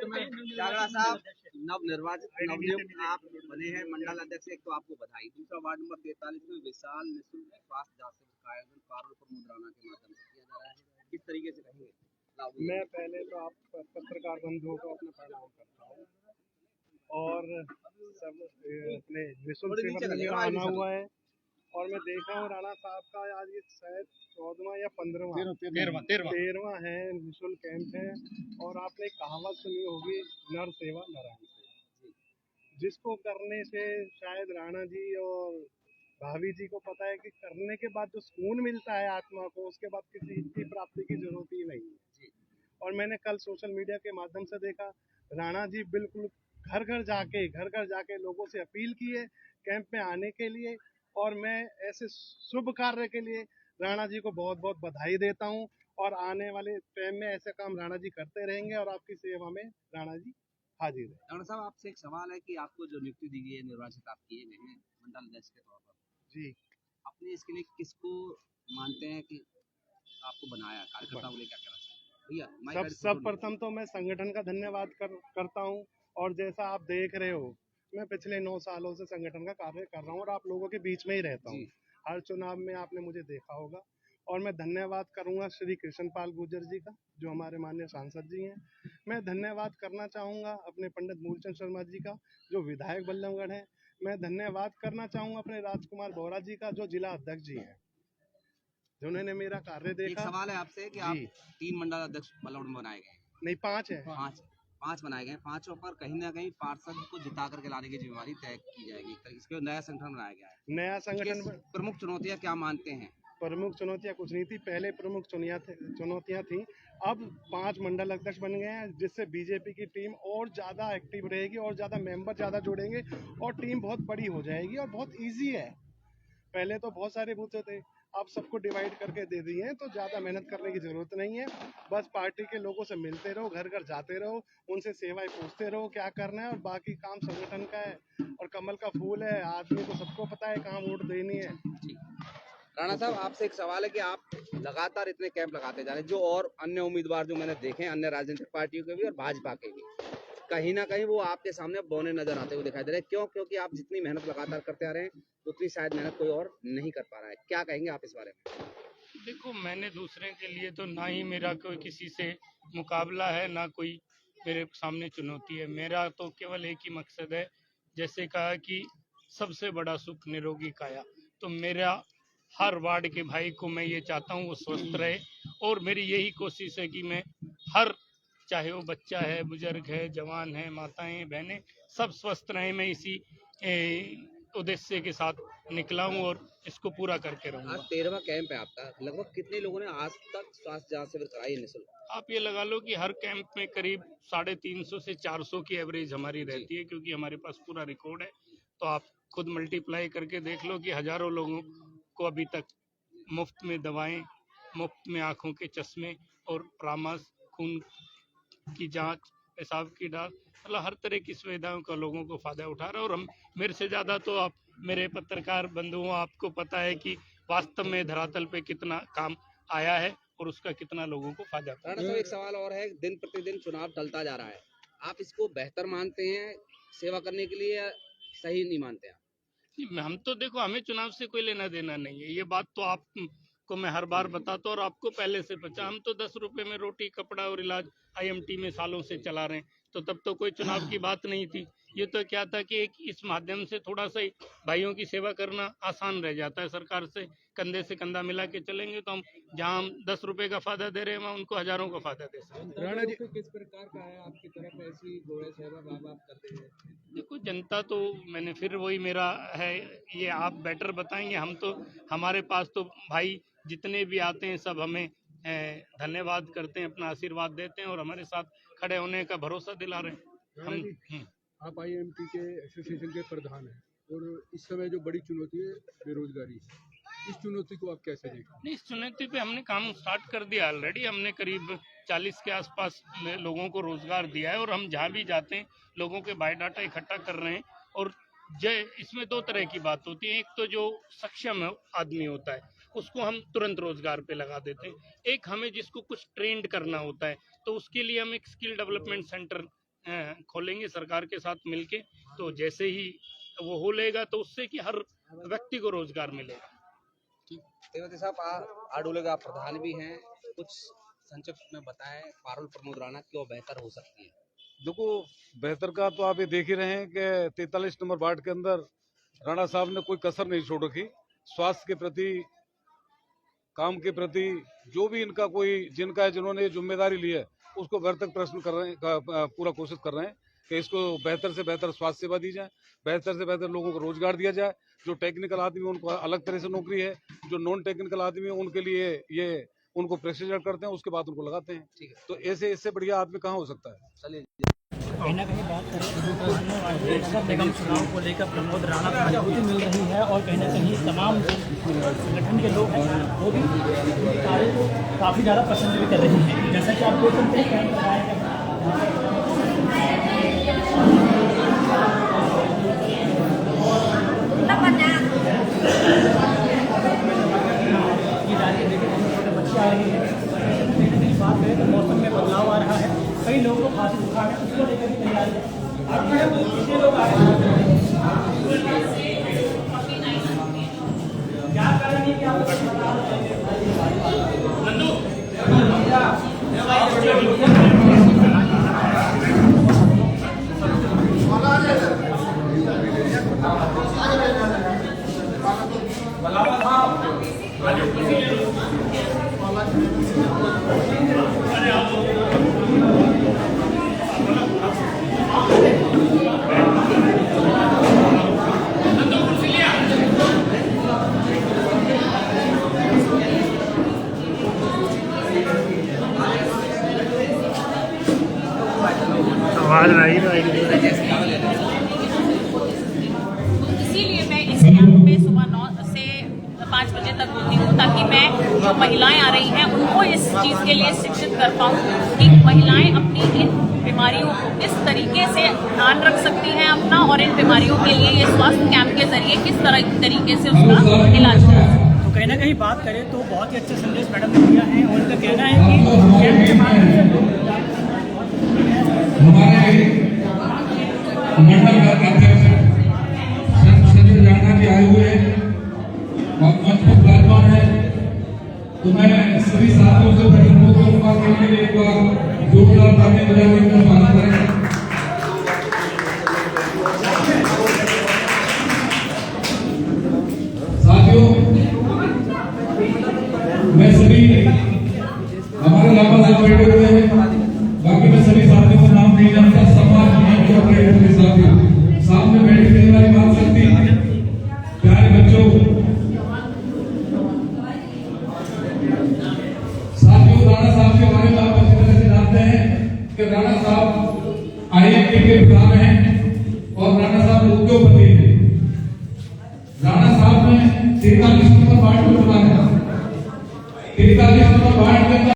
में जागड़ा साहब नवनियुक्त आप बने हैं मंडल अध्यक्ष। एक तो आपको बधाई। दूसरा, वार्ड नंबर 43 में विशाल निःशुल्क स्वास्थ्य जांच शिविर का आयोजन पारुल प्रमोद राणा के माध्यम से किया जा रहा है। किस तरीके से रहेंगे? मैं पहले तो आप पत्रकार बंधुओं को अपना प्रणाम करता हूँ और सब अपने निःशुल्क शिविर में मेरा आना हुआ है और मैं देख रहा हूँ राणा साहब का आज ये शायद 14वां या 13वां है निःशुल्क कैंप है। और आपने एक कहावत सुनी होगी, नर सेवा नारायण सेवा, जिसको करने से शायद राणा जी और भाभी जी को पता है कि करने के बाद जो सुकून मिलता है आत्मा को, उसके बाद किसी की प्राप्ति की जरूरत ही नहीं है। और मैंने कल सोशल मीडिया के माध्यम से देखा, राणा जी बिल्कुल घर घर जाके लोगों से अपील की है कैंप में आने के लिए। और मैं ऐसे शुभ कार्य के लिए राणा जी को बहुत बहुत बधाई देता हूं और आने वाले टाइम में ऐसे काम राणा जी करते रहेंगे और आपकी सेवा में राणा जी हाजिर है। राणा साहब, आपसे एक सवाल है कि आपको जो नियुक्ति दी गई है, निर्वाचित आप किए गए हैं मंडल अध्यक्ष के तौर पर जी, अपने इसके लिए किसको मानते हैं कि आपको बनाया? कार्यकर्ता को क्या कहना चाहिए भैया? सब प्रथम तो मैं संगठन का धन्यवाद करता हूं। और जैसा आप देख रहे हो, मैं पिछले 9 सालों से संगठन का कार्य कर रहा हूं और आप लोगों के बीच में ही रहता हूं। हर चुनाव में आपने मुझे देखा होगा। और मैं धन्यवाद करूंगा श्री कृष्णपाल गुर्जर जी का, जो हमारे माननीय सांसद जी हैं। मैं धन्यवाद करना चाहूँगा अपने पंडित मूलचंद शर्मा जी का, जो विधायक बल्लभगढ़ हैं। मैं धन्यवाद करना चाहूँगा अपने राजकुमार बोरा जी का, जो जिला अध्यक्ष जी हैं, जिन्होंने मेरा कार्य देखा। एक सवाल है आपसे कि आप 3 मंडल अध्यक्ष बल्लभगढ़ में बनाए गए? नहीं, 5 है। 5 बनाए गए। 5 पर कहीं ना कहीं पार्षद को जिता करके लाने की जिम्मेवारी तय की जाएगी। इसके नया संगठन बनाया गया है। नया संगठन प्रमुख चुनौतियां क्या मानते हैं? प्रमुख चुनौतियां कुछ नहीं थी, पहले प्रमुख चुनौतियां थी। अब 5 मंडल अध्यक्ष बन गए हैं, जिससे बीजेपी की टीम और ज़्यादा एक्टिव रहेगी और ज़्यादा मेंबर ज़्यादा जुड़ेंगे और टीम बहुत बड़ी हो जाएगी और बहुत इजी है। पहले तो बहुत सारे बूथ थे, अब सबको डिवाइड करके दे दिए हैं, तो ज़्यादा मेहनत करने की ज़रूरत नहीं है। बस पार्टी के लोगों से मिलते रहो, घर घर जाते रहो, उनसे सेवाएं पूछते रहो क्या करना है, और बाकी काम संगठन का है। और कमल का फूल है, आदमी को सबको पता है कहाँ वोट देनी है। राणा साहब, आपसे एक सवाल है कि आप लगातार इतने कैंप लगाते जा रहे हैं, जो और अन्य उम्मीदवार जो मैंने देखे हैं अन्य राजनीतिक पार्टियों के भी और भाजपा के भी, कहीं ना कहीं वो आपके सामने बौने नजर आते हुए दिखाई दे रहे हैं। क्यों? क्योंकि आप जितनी मेहनत लगातार करते आ रहे हैं, उतनी शायद मेहनत कोई और नहीं कर पा रहा है। क्या कहेंगे आप इस बारे में? देखो, मैंने दूसरे के लिए तो ना ही मेरा कोई किसी से मुकाबला है, ना कोई मेरे सामने चुनौती है। मेरा तो केवल एक ही मकसद है, जैसे कहा कि सबसे बड़ा सुख निरोगी काया। तो मेरा हर वार्ड के भाई को मैं ये चाहता हूँ वो स्वस्थ रहे, और मेरी यही कोशिश है कि मैं हर, चाहे वो बच्चा है, बुजुर्ग है, जवान है, माताएं बहनें, सब स्वस्थ रहें। मैं इसी उद्देश्य के साथ निकला हूँ और इसको पूरा करके रहूँगा। आज 13वां कैंप है आपका। लगभग कितने लोगों ने आज तक स्वास्थ्य जांच शिविर कराई है निःशुल्क? आप ये लगा लो कि हर कैंप में करीब 350 से 400 की एवरेज हमारी रहती है, क्योंकि हमारे पास पूरा रिकॉर्ड है। तो आप खुद मल्टीप्लाई करके देख लो कि हजारों लोगों को अभी तक मुफ्त में दवाएं, मुफ्त में आंखों के चश्मे और परामर्श, खून की जांच, पेशाब की जांच, मतलब हर तरह की सुविधाओं का लोगों को फायदा उठा रहा है। और हम, मेरे से ज़्यादा तो आप मेरे पत्रकार बंधुओं, आपको पता है कि वास्तव में धरातल पे कितना काम आया है और उसका कितना लोगों को फायदा। राणा साहब, एक सवाल और है। दिन प्रतिदिन चुनाव टलता जा रहा है, आप इसको बेहतर मानते हैं सेवा करने के लिए, या सही नहीं मानते आप? हम तो देखो, हमें चुनाव से कोई लेना देना नहीं है, ये बात तो आपको मैं हर बार बताता हूँ और आपको पहले से पता। हम तो 10 रुपए में रोटी, कपड़ा और इलाज IMT में सालों से चला रहे हैं, तो तब तो कोई चुनाव की बात नहीं थी। ये तो क्या था कि एक इस माध्यम से थोड़ा सा भाइयों की सेवा करना आसान रह जाता है। सरकार से कंधे से कंधा मिला के चलेंगे तो हम जहाँ हम 10 रुपए का फायदा दे रहे हैं, वहाँ उनको हजारों का फायदा दे सकते हैं। राणा जी, किस प्रकार का है आपकी तरफ ऐसी सेवा आप करते हैं? देखो, जनता तो, मैंने फिर वही मेरा है, ये आप बेटर बताएंगे। हम तो, हमारे पास तो भाई जितने भी आते हैं सब हमें धन्यवाद करते हैं, अपना आशीर्वाद देते हैं और हमारे साथ खड़े होने का भरोसा दिला रहे हैं। आप IMT के एसोसिएशन के प्रधान हैं और इस समय जो बड़ी चुनौती है बेरोजगारी, इस चुनौती को आप कैसे देखते हैं? इस चुनौती पे हमने काम स्टार्ट कर दिया ऑलरेडी। हमने करीब 40 के आसपास लोगों को रोजगार दिया है और हम जहाँ भी जाते हैं लोगों के बायोडाटा इकट्ठा कर रहे हैं। और इसमें 2 तरह की बात होती है। एक तो जो सक्षम आदमी होता है उसको हम तुरंत रोजगार पे लगा देते हैं। एक हमें जिसको कुछ ट्रेंड करना होता है, तो उसके लिए हम एक स्किल डेवलपमेंट सेंटर खोलेंगे सरकार के साथ मिलके। तो जैसे ही वो हो लेगा तो उससे कि हर व्यक्ति को रोजगार मिलेगा। तेवती साहब, आडोले का प्रधान भी हैं, कुछ संक्षिप्त में बताएं पारुल प्रमोद राणा क्यों बेहतर हो सकती है। देखो, बेहतर का तो आप ये देख ही रहे हैं कि 43 नंबर वार्ड के अंदर राणा साहब ने कोई कसर नहीं छोड़ रखी। स्वास्थ्य के प्रति, काम के प्रति, जो भी इनका जिन्होंने जिम्मेदारी ली है उसको घर तक प्रश्न कर रहे हैं, पूरा कोशिश कर रहे हैं कि इसको बेहतर से बेहतर स्वास्थ्य सेवा दी जाए, बेहतर से बेहतर लोगों को रोजगार दिया जाए। जो टेक्निकल आदमी उनको अलग तरह से नौकरी है, जो नॉन टेक्निकल आदमी है उनके लिए ये उनको प्रोसीजर करते हैं, उसके बाद उनको लगाते हैं। ठीक है, तो ऐसे इससे बढ़िया आदमी कहाँ हो सकता है। चलिए। कहीं ना कहीं बात करें नगर निगम चुनाव को लेकर प्रमोद राणा को मजबूती मिल रही है और कहीं ना कहीं तमाम संगठन के लोग हैं वो भी कार्य को काफ़ी ज़्यादा पसंद भी कर रहे हैं। जैसा कि आप देख सकते हैं कैंप लगाया बच्चे आ रही है। कहीं ना कहीं बात करें तो मौसम में बदलाव आ रहा है, कई लोगों को खांसी बुखार है, उसको लेकर भी तैयारी है। लोग आ रहे हैं, क्या करेंगे कि आप इसीलिए मैं इस कैंप में सुबह 9 से 5 बजे तक होती हूँ ताकि मैं जो महिलाएं आ रही हैं उनको इस चीज़ के लिए शिक्षित कर पाऊँ कि महिलाएं अपनी इन बीमारियों को किस तरीके से ध्यान रख सकती हैं अपना, और इन बीमारियों के लिए ये स्वास्थ्य कैंप के जरिए किस तरीके से उसका इलाज करें। तो कहीं ना कहीं बात करें तो बहुत ही अच्छा संदेश मैडम ने दिया है और उनका कहना है कि कैंप के माध्यम से हमारे मंडल का अध्यक्ष संजय राणा जी आए हुए और मंच पर विराजमान है। तो मैं सभी साथियों से प्रमोद करूंगा के लिए एक बार जोरदार ताली बजाने का स्वागत करें। साथियों, मैं सभी हमारे लापता बैठे हुए हैं, बाकी मैं सभी साथियों का नाम नहीं जानता। समाज के साथियों, सामने बैठे रहने वाली बात सकती प्यारे बच्चों, साथियों, राणा साहब के बारे में आप अच्छी तरह से जानते हैं कि राणा साहब IIT के प्रधान हैं और राणा साहब उद्योगपति हैं। राणा साहब ने 43 नंबर वार्ड को बनाया, 43 नंबर वार्ड के